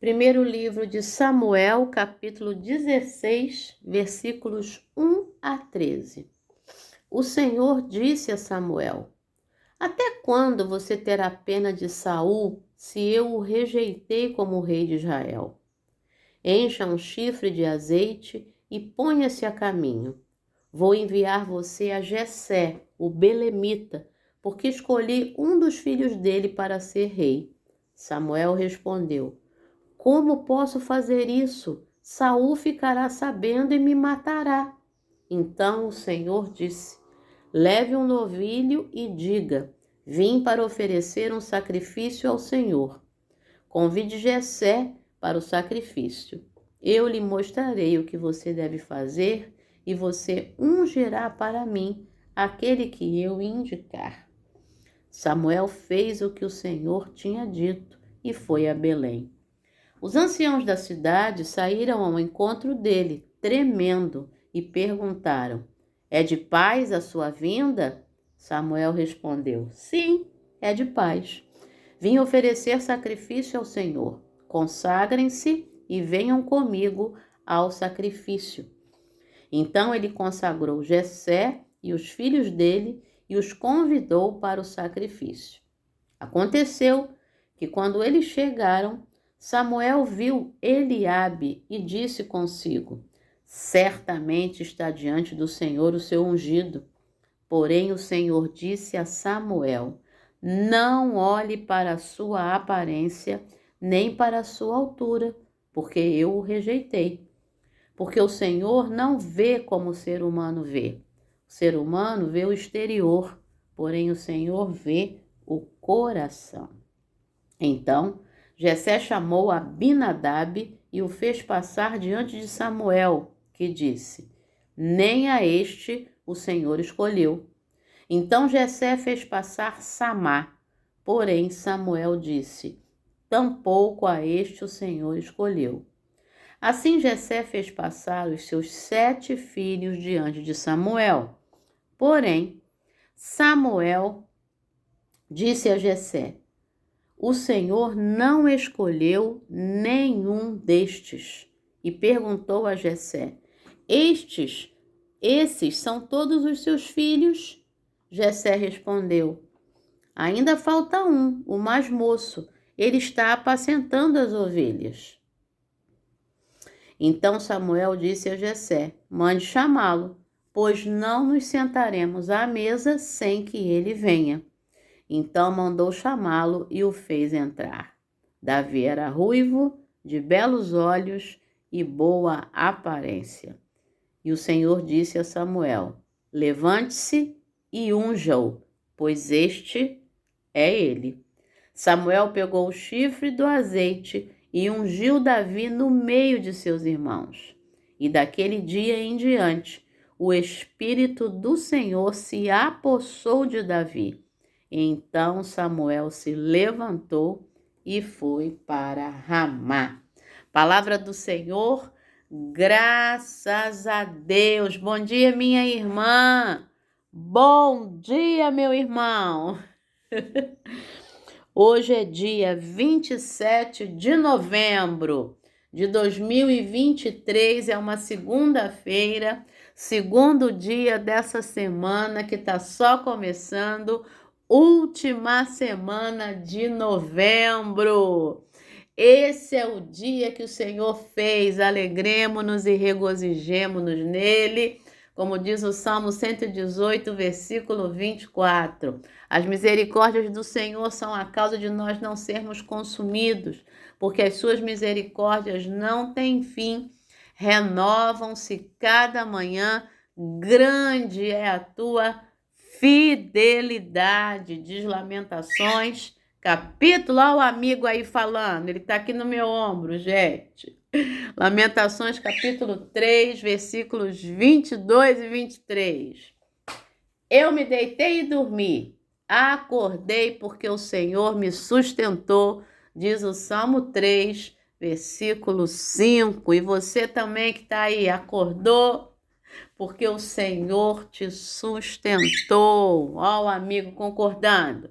Primeiro livro de Samuel, capítulo 16, versículos 1 a 13. O Senhor disse a Samuel: Até quando você terá pena de Saul, se eu o rejeitei como rei de Israel? Encha um chifre de azeite e ponha-se a caminho. Vou enviar você a Jessé, o belemita, porque escolhi um dos filhos dele para ser rei. Samuel respondeu: Como posso fazer isso? Saul ficará sabendo e me matará. Então o Senhor disse: Leve um novilho e diga: Vim para oferecer um sacrifício ao Senhor. Convide Jessé para o sacrifício. Eu lhe mostrarei o que você deve fazer e você ungirá para mim aquele que eu indicar. Samuel fez o que o Senhor tinha dito e foi a Belém. Os anciãos da cidade saíram ao encontro dele, tremendo, e perguntaram: É de paz a sua vinda? Samuel respondeu: Sim, é de paz. Vim oferecer sacrifício ao Senhor. Consagrem-se e venham comigo ao sacrifício. Então ele consagrou Jessé e os filhos dele e os convidou para o sacrifício. Aconteceu que quando eles chegaram, Samuel viu Eliabe e disse consigo: Certamente está diante do Senhor o seu ungido. Porém o Senhor disse a Samuel: Não olhe para a sua aparência, nem para a sua altura, porque eu o rejeitei. Porque o Senhor não vê como o ser humano vê. O ser humano vê o exterior, porém o Senhor vê o coração. Então Jessé chamou Abinadab e o fez passar diante de Samuel, que disse: Nem a este o Senhor escolheu. Então Jessé fez passar Samá, porém Samuel disse: Tampouco a este o Senhor escolheu. Assim Jessé fez passar os seus 7 filhos diante de Samuel. Porém Samuel disse a Jessé: O Senhor não escolheu nenhum destes. E perguntou a Jessé: Esses são todos os seus filhos? Jessé respondeu: Ainda falta um, o mais moço. Ele está apacentando as ovelhas. Então Samuel disse a Jessé: Mande chamá-lo, pois não nos sentaremos à mesa sem que ele venha. Então mandou chamá-lo e o fez entrar. Davi era ruivo, de belos olhos e boa aparência. E o Senhor disse a Samuel: Levante-se e unja-o, pois este é ele. Samuel pegou o chifre do azeite e ungiu Davi no meio de seus irmãos. E daquele dia em diante, o Espírito do Senhor se apossou de Davi. Então Samuel se levantou e foi para Ramá. Palavra do Senhor, graças a Deus. Bom dia, minha irmã. Bom dia, meu irmão. Hoje é dia 27 de novembro de 2023, é uma segunda-feira, segundo dia dessa semana que está só começando, última semana de novembro. Esse é o dia que o Senhor fez, alegremo-nos e regozijemo-nos nele. Como diz o Salmo 118, versículo 24. As misericórdias do Senhor são a causa de nós não sermos consumidos, porque as suas misericórdias não têm fim, renovam-se cada manhã, grande é a tua fidelidade. Diz Lamentações, capítulo, olha o amigo aí falando, ele está aqui no meu ombro, gente. Lamentações, capítulo 3, versículos 22 e 23. Eu me deitei e dormi, acordei porque o Senhor me sustentou, diz o Salmo 3, versículo 5. E você também que está aí, acordou porque o Senhor te sustentou. Ó, o amigo concordando.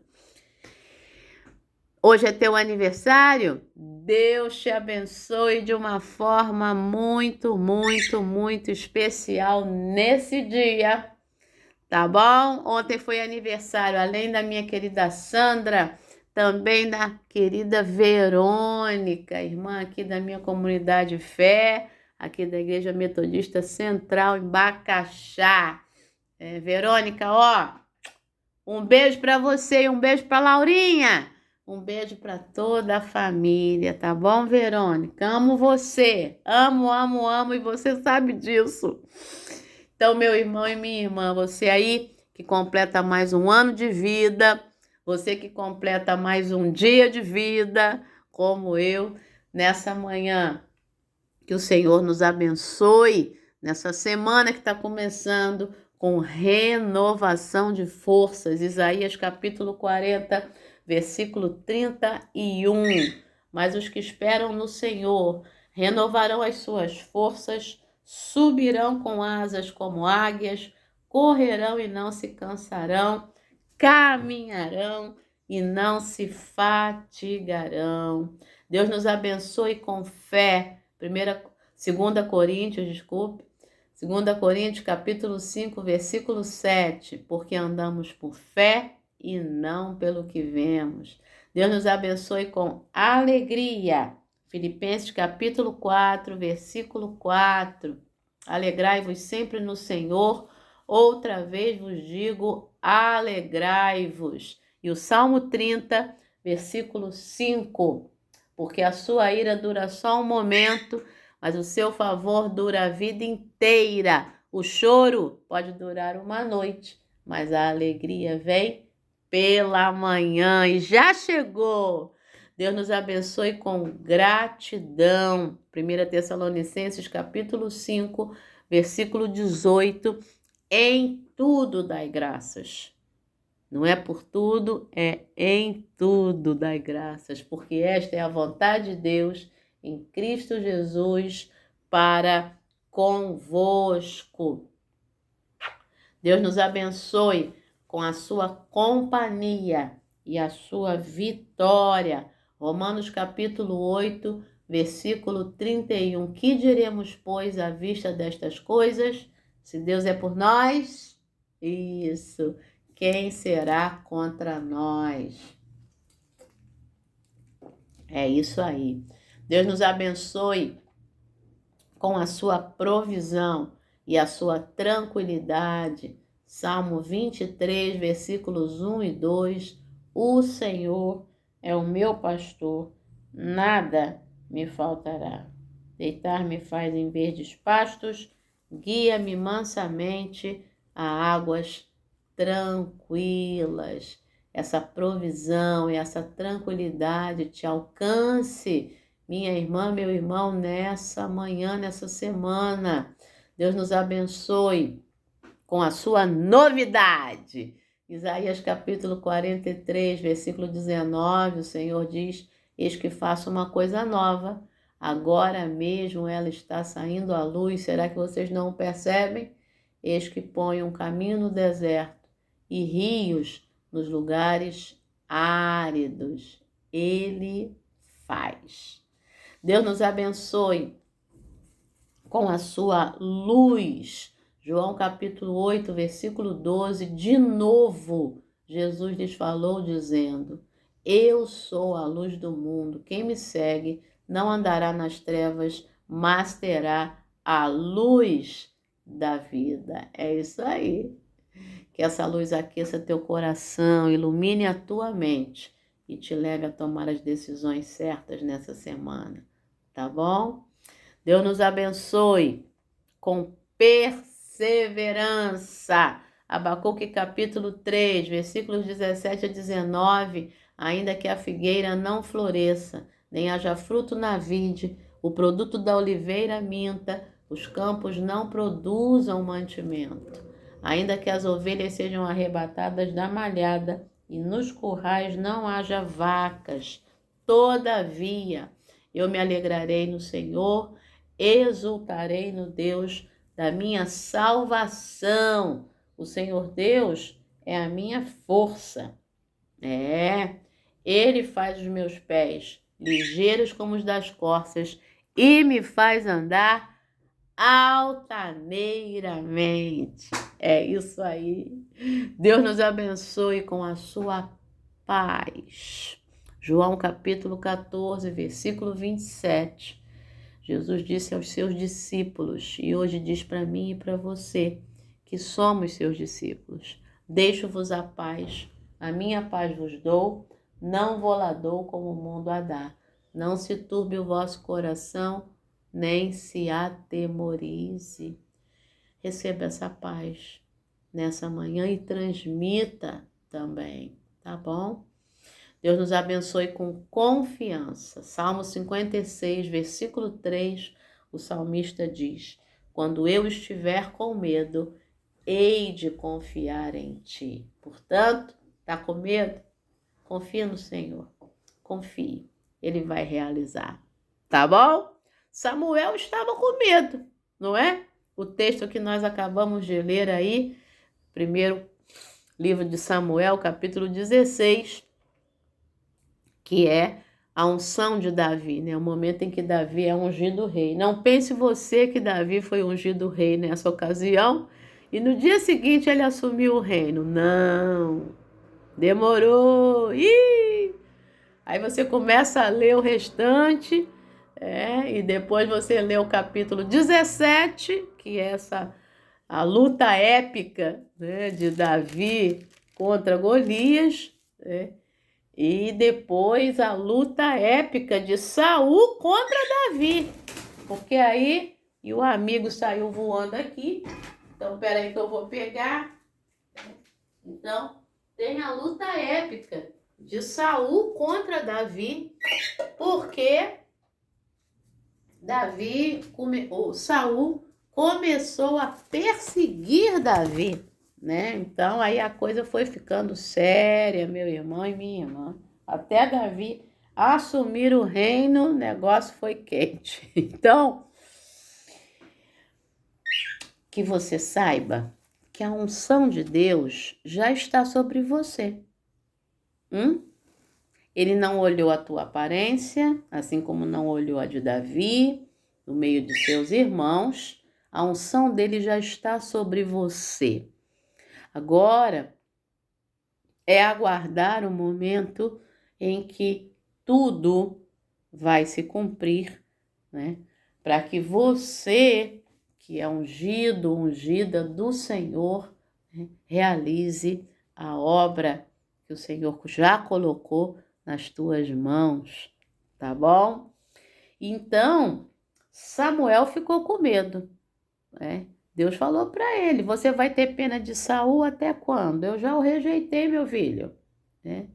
Hoje é teu aniversário? Deus te abençoe de uma forma muito, muito, muito especial nesse dia, tá bom? Ontem foi aniversário, além da minha querida Sandra, também da querida Verônica, irmã aqui da minha comunidade Fé, aqui da Igreja Metodista Central em Bacaxá. Verônica, ó, um beijo para você e um beijo para Laurinha. Um beijo para toda a família, tá bom, Verônica? Amo você. Amo, amo, amo e você sabe disso. Então, meu irmão e minha irmã, você aí que completa mais um ano de vida, você que completa mais um dia de vida, como eu, nessa manhã, que o Senhor nos abençoe, nessa semana que está começando, com renovação de forças. Isaías capítulo 40, versículo 31. Mas os que esperam no Senhor renovarão as suas forças, subirão com asas como águias, correrão e não se cansarão, caminharão e não se fatigarão. Deus nos abençoe com fé. 2 Coríntios, desculpe. 2 Coríntios, capítulo 5, versículo 7. Porque andamos por fé e não pelo que vemos. Deus nos abençoe com alegria. Filipenses, capítulo 4, versículo 4. Alegrai-vos sempre no Senhor. Outra vez vos digo, alegrai-vos. E o Salmo 30, versículo 5. Porque a sua ira dura só um momento, mas o seu favor dura a vida inteira. O choro pode durar uma noite, mas a alegria vem pela manhã e já chegou. Deus nos abençoe com gratidão. 1 Tessalonicenses, capítulo 5, versículo 18. Em tudo dai graças. Não é por tudo, é em tudo dai graças, porque esta é a vontade de Deus em Cristo Jesus para convosco. Deus nos abençoe com a sua companhia e a sua vitória. Romanos capítulo 8, versículo 31. Que diremos, pois, à vista destas coisas? Se Deus é por nós, isso. Quem será contra nós? É isso aí. Deus nos abençoe com a sua provisão e a sua tranquilidade. Salmo 23, versículos 1 e 2. O Senhor é o meu pastor, nada me faltará. Deitar-me faz em verdes pastos, guia-me mansamente a águas tranquilas. Essa provisão e essa tranquilidade te alcance, minha irmã, meu irmão, nessa manhã, nessa semana. Deus nos abençoe com a sua novidade. Isaías capítulo 43, versículo 19, o Senhor diz: eis que faço uma coisa nova, agora mesmo ela está saindo à luz, será que vocês não o percebem? Eis que põe um caminho no deserto e rios nos lugares áridos. Ele faz. Deus nos abençoe com a sua luz. João capítulo 8, versículo 12, de novo, Jesus lhes falou dizendo: eu sou a luz do mundo, quem me segue não andará nas trevas, mas terá a luz da vida. É isso aí. Que essa luz aqueça teu coração, ilumine a tua mente e te leve a tomar as decisões certas nessa semana, tá bom? Deus nos abençoe com perseverança. Abacuque capítulo 3, versículos 17 a 19. Ainda que a figueira não floresça, nem haja fruto na vide, o produto da oliveira minta, os campos não produzam mantimento. Ainda que as ovelhas sejam arrebatadas da malhada e nos currais não haja vacas, todavia eu me alegrarei no Senhor, exultarei no Deus da minha salvação. O Senhor Deus é a minha força. Ele faz os meus pés ligeiros como os das corças, e me faz andar altaneiramente. É isso aí. Deus nos abençoe com a sua paz. João capítulo 14, versículo 27. Jesus disse aos seus discípulos, e hoje diz para mim e para você, que somos seus discípulos: deixo-vos a paz, a minha paz vos dou, não vou-la dou como o mundo a dá. Não se turbe o vosso coração, nem se atemorize. Receba essa paz nessa manhã e transmita também, tá bom? Deus nos abençoe com confiança. Salmo 56, versículo 3, o salmista diz: quando eu estiver com medo, hei de confiar em ti. Portanto, tá com medo? Confia no Senhor. Confie. Ele vai realizar. Tá bom? Samuel estava com medo, não é? O texto que nós acabamos de ler aí, primeiro livro de Samuel, capítulo 16, que é a unção de Davi, né? O momento em que Davi é ungido rei. Não pense você que Davi foi ungido rei nessa ocasião e no dia seguinte ele assumiu o reino. Não, demorou. Aí você começa a ler o restante, e depois você lê o capítulo 17, que é a luta épica, né, de Davi contra Golias, né? E depois a luta épica de Saul contra Davi. Porque aí, e o amigo saiu voando aqui. Então, peraí que eu vou pegar. Então, tem a luta épica de Saul contra Davi. Porque Saul começou a perseguir Davi, né? Então aí a coisa foi ficando séria, meu irmão e minha irmã. Até Davi assumir o reino, o negócio foi quente. Então, que você saiba que a unção de Deus já está sobre você. Ele não olhou a tua aparência, assim como não olhou a de Davi, no meio de seus irmãos. A unção dele já está sobre você. Agora é aguardar o momento em que tudo vai se cumprir, né? Para que você, que é ungido, ungida do Senhor, né, realize a obra que o Senhor já colocou nas tuas mãos, tá bom? Então, Samuel ficou com medo, né? Deus falou para ele: você vai ter pena de Saul até quando? Eu já o rejeitei, meu filho, né?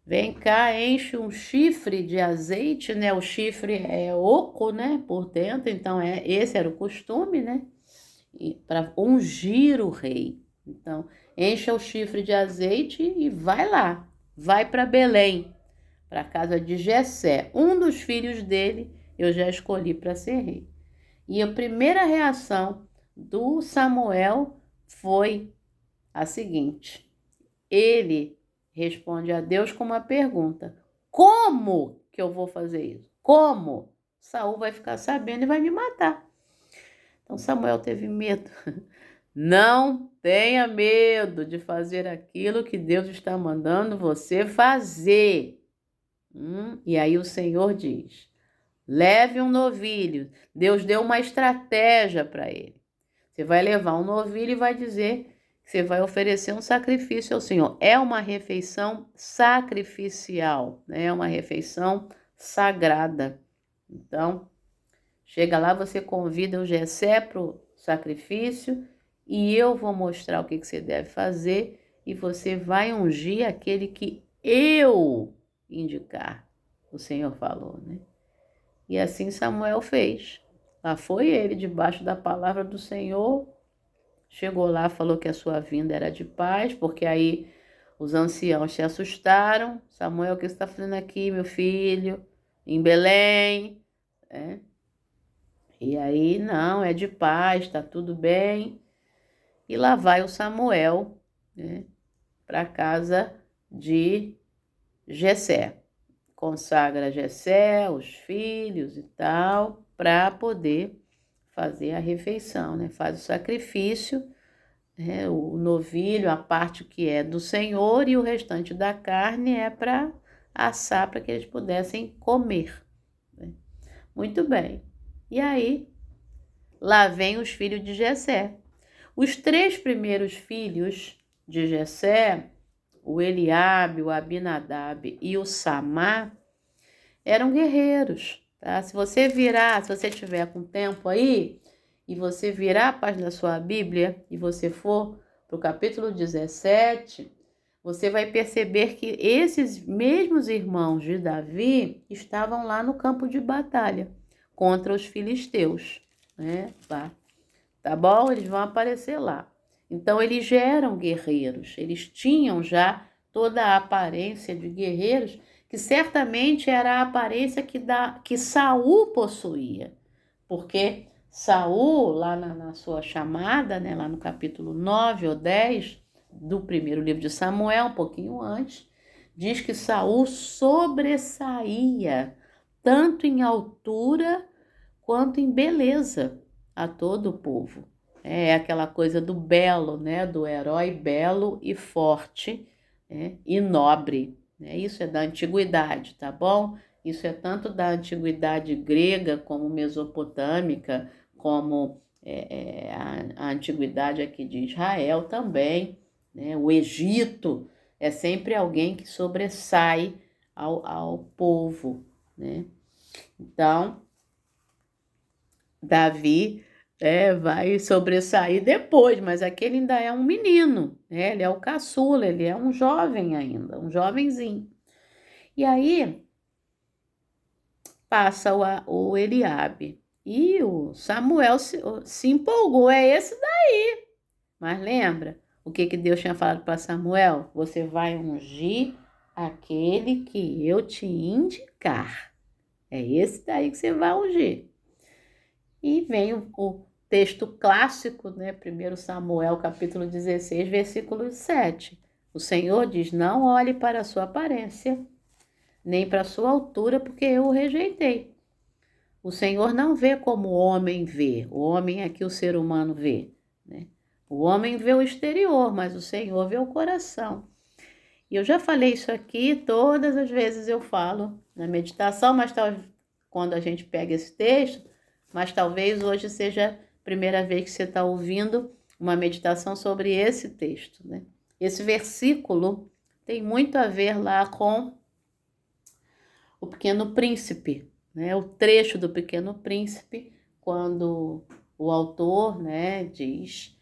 Vem cá, enche um chifre de azeite, né? O chifre é oco, né? Por dentro, então esse era o costume, né? Para ungir o rei. Então, encha o chifre de azeite e vai lá. Vai para Belém, para a casa de Jessé. Um dos filhos dele eu já escolhi para ser rei. E a primeira reação do Samuel foi a seguinte: ele responde a Deus com uma pergunta: como que eu vou fazer isso? Como? Saul vai ficar sabendo e vai me matar. Então Samuel teve medo. Não tenha medo de fazer aquilo que Deus está mandando você fazer. E aí o Senhor diz: leve um novilho. Deus deu uma estratégia para ele. Você vai levar um novilho e vai dizer que você vai oferecer um sacrifício ao Senhor. É uma refeição sacrificial, né? É uma refeição sagrada. Então, chega lá, você convida o Jessé para o sacrifício e eu vou mostrar o que você deve fazer e você vai ungir aquele que eu indicar. O Senhor falou, né? E assim Samuel fez. Lá foi ele, debaixo da palavra do Senhor. Chegou lá, falou que a sua vinda era de paz, porque aí os anciãos se assustaram. Samuel, o que você está fazendo aqui, meu filho? Em Belém, né? E aí, não, é de paz, está tudo bem. E lá vai o Samuel, né, para a casa de Jessé. consagra Jessé, os filhos e tal, para poder fazer a refeição, né? Faz o sacrifício, né? O novilho, a parte que é do Senhor, e o restante da carne é para assar, para que eles pudessem comer, né? Muito bem. E aí, lá vem os filhos de Jessé. Os 3 primeiros filhos de Jessé, o Eliabe, o Abinadab e o Samá, eram guerreiros, tá? Se você tiver com tempo aí, e você virar a página da sua Bíblia, e você for para o capítulo 17, você vai perceber que esses mesmos irmãos de Davi estavam lá no campo de batalha contra os filisteus, né? Tá bom? Eles vão aparecer lá. Então, eles já eram guerreiros, eles tinham já toda a aparência de guerreiros, que certamente era a aparência que Saul possuía. Porque Saul, lá na sua chamada, né, lá no capítulo 9 ou 10 do primeiro livro de Samuel, um pouquinho antes, diz que Saul sobressaía tanto em altura quanto em beleza a todo o povo. É aquela coisa do belo, né? Do herói belo e forte, né? E nobre, né? Isso é da antiguidade, tá bom? Isso é tanto da antiguidade grega como mesopotâmica, como a antiguidade aqui de Israel também, né? O Egito é sempre alguém que sobressai ao povo, né? Então, Davi vai sobressair depois, mas aquele ainda é um menino, né? Ele é o caçula, ele é um jovem ainda, um jovenzinho. E aí passa o Eliabe e o Samuel se empolgou, é esse daí. Mas lembra o que Deus tinha falado para Samuel? Você vai ungir aquele que eu te indicar. É esse daí que você vai ungir. E vem o texto clássico, né? 1 Samuel, capítulo 16, versículo 7. O Senhor diz: não olhe para a sua aparência, nem para a sua altura, porque eu o rejeitei. O Senhor não vê como o homem vê. O homem é que o ser humano vê, né? O homem vê o exterior, mas o Senhor vê o coração. E eu já falei isso aqui, todas as vezes eu falo na meditação, mas quando a gente pega esse texto, mas talvez hoje seja a primeira vez que você está ouvindo uma meditação sobre esse texto, né? Esse versículo tem muito a ver lá com o Pequeno Príncipe, né? O trecho do Pequeno Príncipe, quando o autor, né, diz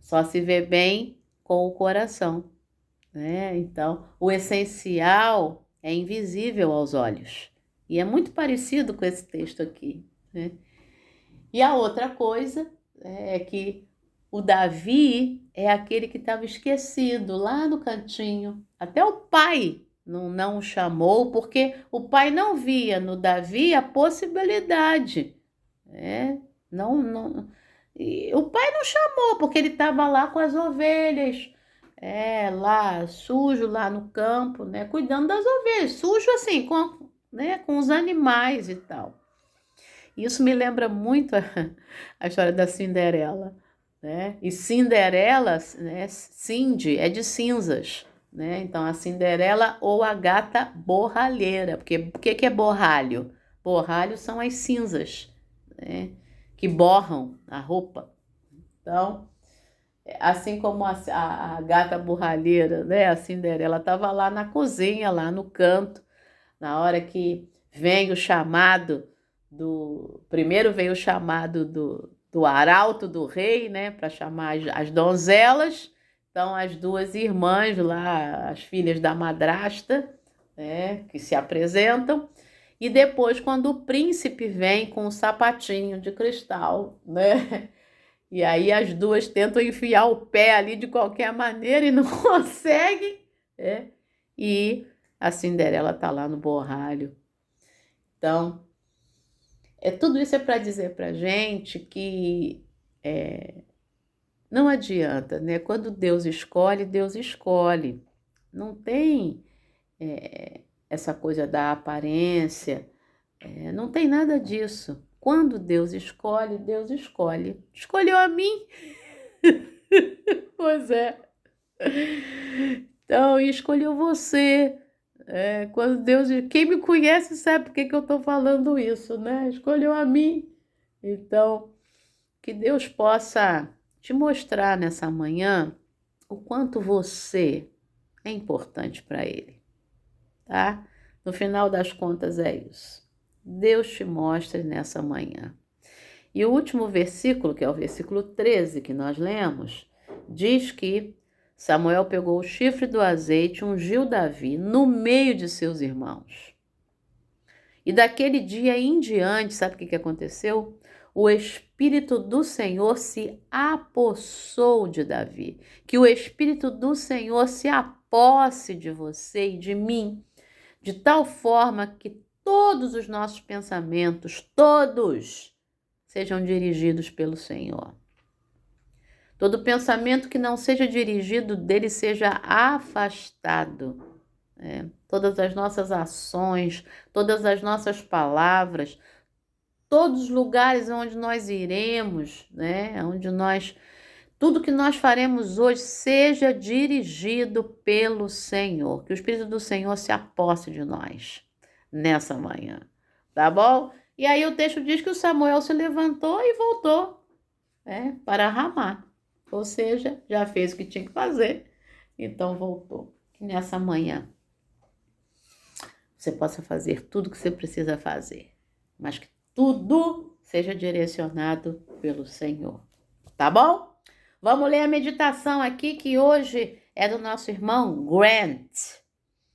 só se vê bem com o coração, né? Então, o essencial é invisível aos olhos. E é muito parecido com esse texto aqui, né? E a outra coisa é que o Davi é aquele que estava esquecido lá no cantinho. Até o pai não o chamou, porque o pai não via no Davi a possibilidade, né? E o pai não chamou, porque ele estava lá com as ovelhas, lá sujo, lá no campo, né? Cuidando das ovelhas, sujo assim, com os animais e tal. Isso me lembra muito a história da Cinderela, né? E Cinderela, né? Cindy é de cinzas, né? Então a Cinderela ou a gata borralheira, porque o que é borralho? Borralho são as cinzas, né? Que borram a roupa. Então, assim como a gata borralheira, né? A Cinderela estava lá na cozinha, lá no canto, na hora que vem o chamado primeiro veio o chamado do arauto do rei, né, para chamar as donzelas. Então, as duas irmãs lá, as filhas da madrasta, né, que se apresentam. E depois, quando o príncipe vem com o sapatinho de cristal, né? E aí as duas tentam enfiar o pé ali de qualquer maneira e não conseguem, né? E a Cinderela tá lá no borralho. Então, tudo isso é para dizer para gente que não adianta, né? Quando Deus escolhe, Deus escolhe. Não tem essa coisa da aparência. Não tem nada disso. Quando Deus escolhe, Deus escolhe. Escolheu a mim? Pois é. Então, e escolheu você. Quando Deus... Quem me conhece sabe por que eu estou falando isso, né? Escolheu a mim. Então, que Deus possa te mostrar nessa manhã o quanto você é importante para Ele, tá? No final das contas é isso. Deus te mostre nessa manhã. E o último versículo, que é o versículo 13 que nós lemos, diz que Samuel pegou o chifre do azeite, ungiu Davi no meio de seus irmãos. E daquele dia em diante, sabe o que aconteceu? O Espírito do Senhor se apossou de Davi. Que o Espírito do Senhor se aposse de você e de mim, de tal forma que todos os nossos pensamentos, todos, sejam dirigidos pelo Senhor. Todo pensamento que não seja dirigido dele seja afastado. Todas as nossas ações, todas as nossas palavras, todos os lugares onde nós iremos, tudo que nós faremos hoje seja dirigido pelo Senhor. Que o Espírito do Senhor se aposse de nós nessa manhã, tá bom? E aí o texto diz que o Samuel se levantou e voltou para Ramá. Ou seja, já fez o que tinha que fazer, então voltou. Que nessa manhã você possa fazer tudo o que você precisa fazer, mas que tudo seja direcionado pelo Senhor, tá bom? Vamos ler a meditação aqui, que hoje é do nosso irmão Grant.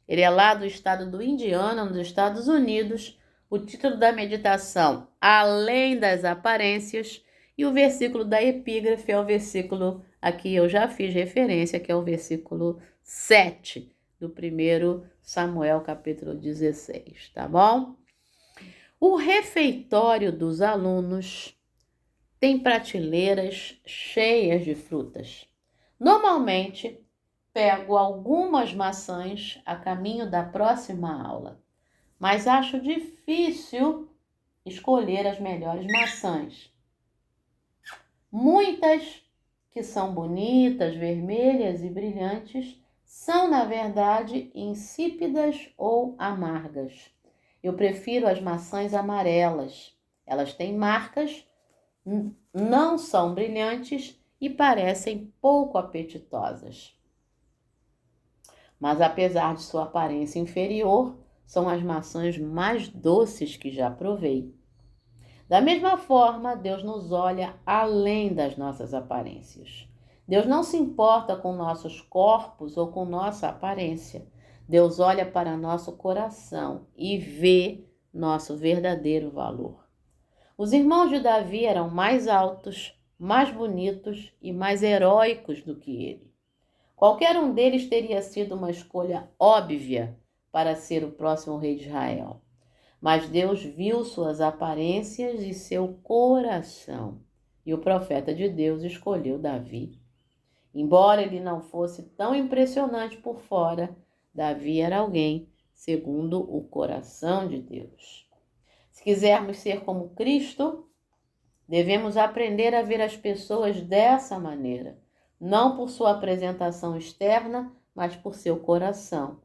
Ele é lá do estado do Indiana, nos Estados Unidos. O título da meditação, Além das Aparências, e o versículo da epígrafe é o versículo a que eu já fiz referência, que é o versículo 7 do 1 Samuel, capítulo 16, tá bom? O refeitório dos alunos tem prateleiras cheias de frutas. Normalmente, pego algumas maçãs a caminho da próxima aula, mas acho difícil escolher as melhores maçãs. Muitas que são bonitas, vermelhas e brilhantes, são, na verdade, insípidas ou amargas. Eu prefiro as maçãs amarelas. Elas têm marcas, não são brilhantes e parecem pouco apetitosas. Mas apesar de sua aparência inferior, são as maçãs mais doces que já provei. Da mesma forma, Deus nos olha além das nossas aparências. Deus não se importa com nossos corpos ou com nossa aparência. Deus olha para nosso coração e vê nosso verdadeiro valor. Os irmãos de Davi eram mais altos, mais bonitos e mais heróicos do que ele. Qualquer um deles teria sido uma escolha óbvia para ser o próximo rei de Israel. Mas Deus viu suas aparências e seu coração, e o profeta de Deus escolheu Davi. Embora ele não fosse tão impressionante por fora, Davi era alguém segundo o coração de Deus. Se quisermos ser como Cristo, devemos aprender a ver as pessoas dessa maneira, não por sua apresentação externa, mas por seu coração.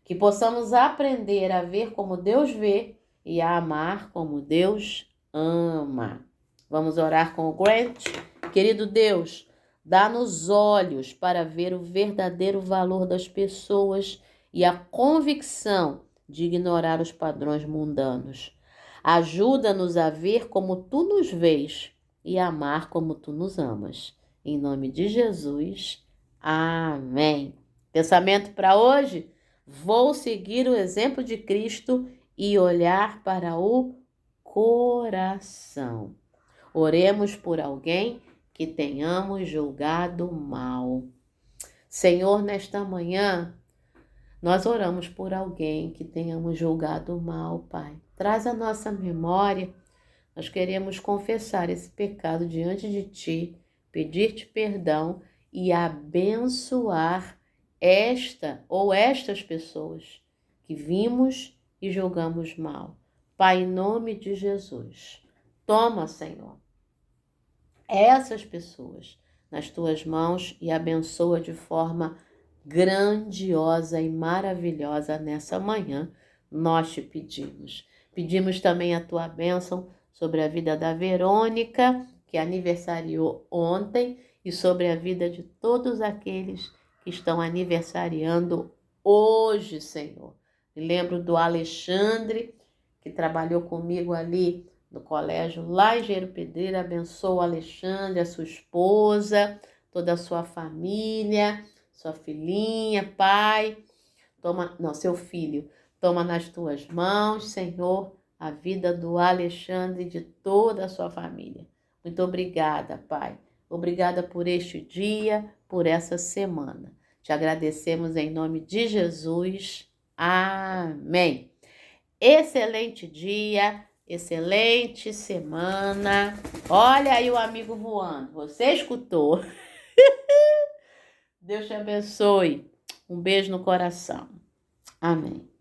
Que possamos aprender a ver como Deus vê e a amar como Deus ama. Vamos orar com o Grant? Querido Deus, dá-nos olhos para ver o verdadeiro valor das pessoas e a convicção de ignorar os padrões mundanos. Ajuda-nos a ver como Tu nos vês e a amar como Tu nos amas. Em nome de Jesus, amém. Pensamento para hoje? Vou seguir o exemplo de Cristo e olhar para o coração. Oremos por alguém que tenhamos julgado mal. Senhor, nesta manhã, nós oramos por alguém que tenhamos julgado mal, Pai. Traz a nossa memória. Nós queremos confessar esse pecado diante de Ti, pedir-te perdão e abençoar esta ou estas pessoas que vimos e julgamos mal. Pai, em nome de Jesus, toma, Senhor, essas pessoas nas tuas mãos e abençoa de forma grandiosa e maravilhosa nessa manhã, nós te pedimos. Pedimos também a tua bênção sobre a vida da Verônica, que aniversariou ontem, e sobre a vida de todos aqueles que estão aniversariando hoje, Senhor. Me lembro do Alexandre, que trabalhou comigo ali no colégio lá em Engenheiro Pedreira. Abençoa o Alexandre, a sua esposa, toda a sua família, sua filhinha, pai, seu filho, toma nas tuas mãos, Senhor, a vida do Alexandre e de toda a sua família. Muito obrigada, Pai. Obrigada por este dia, por essa semana. Te agradecemos em nome de Jesus. Amém. Excelente dia, excelente semana. Olha aí o amigo voando. Você escutou? Deus te abençoe. Um beijo no coração. Amém.